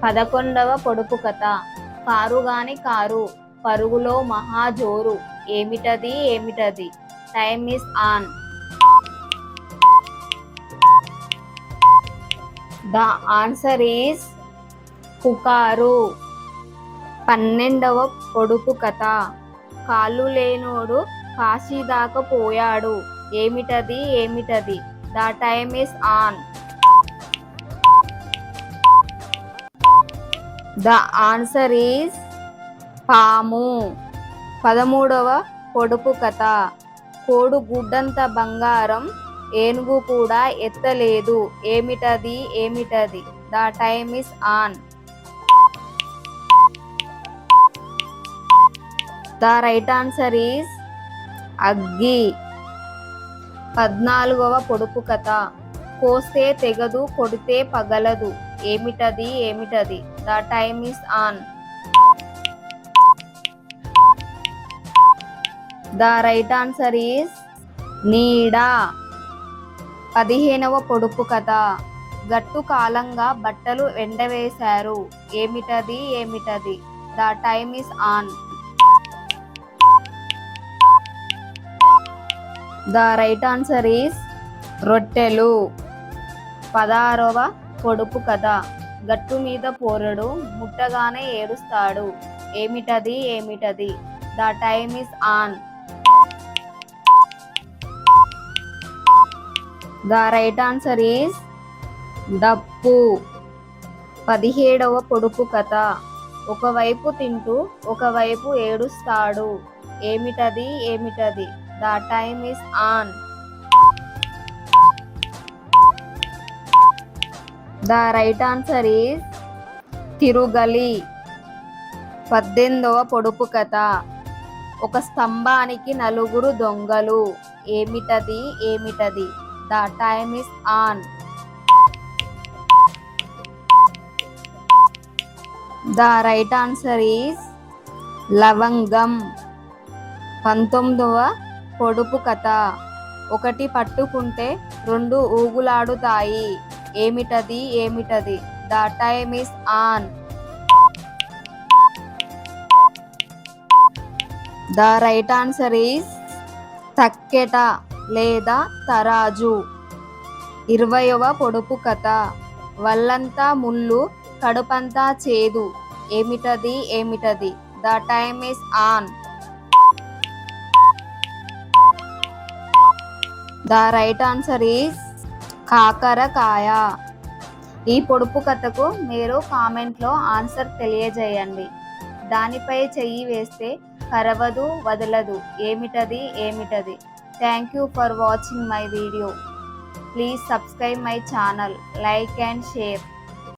11వ పొడుపు కథ. కారుగాని కారు పరుగులో మహా జోరు. ఏమిటది ఏమిటది? Time is on. The answer is పుకారు. 12వ పొడుపు కథ. కాళ్ళు లేనోడు కాశీ దాకా పోయాడు. ఏమిటది ఏమిటది? The time is on. The answer is పాము. 13వ పొడుపు కథ. కోడు గుడ్డంత బంగారం ఏనుగు కూడా ఎత్తలేదు. ఏమిటది ఏమిటది? The time is on. The right answer is అగ్గి. 14వ పొడుపు కథ. కోస్తే తెగదు కొడితే పగలదు. ఏమిటది ఏమిటది? The time is on. The right answer is నీడ. 15వ పొడుపు కథ. గట్టు కాలంగా బట్టలు ఎండవేశారు. ఏమిటది ఏమిటది? The time is on. The right answer is రొట్టెలు. 16వ పొడుపు కథ. గట్టు మీద పోరడు ముట్టగానే ఏడుస్తాడు. ఏమిటది ఏమిటది? The time is on. The right answer is డప్పు. 17వ పొడుపు కథ. ఒకవైపు తింటూ ఒకవైపు ఏడుస్తాడు. ఏమిటది ఏమిటది? The time is on. The right answer is తిరుగలి. 18వ పొడుపు కథ. ఒక స్తంభానికి నలుగురు దొంగలు. ఏమిటది ఏమిటది? The time is on. The right answer is లవంగం. 19వ పొడుపు కథ. ఒకటి పట్టుకుంటే రెండు ఊగులాడుతాయి. ఏమిటది ఏమిటది? The time is on. The right answer is తక్కెట లేదా తరాజు. 20వ పొడుపు కథ. వల్లంతా ముళ్ళు కడుపంతా చేదు. ఏమిటది ఏమిటది? The time is on. The right answer is కాకరకాయ. ఈ పొడుపు కథకు మీరు కామెంట్లో ఆన్సర్ తెలియజేయండి. దానిపై చెయ్యి వేస్తే కరవదు వదలదు. ఏమిటది ఏమిటది? Thank you for watching my video. Please subscribe my channel, like and share.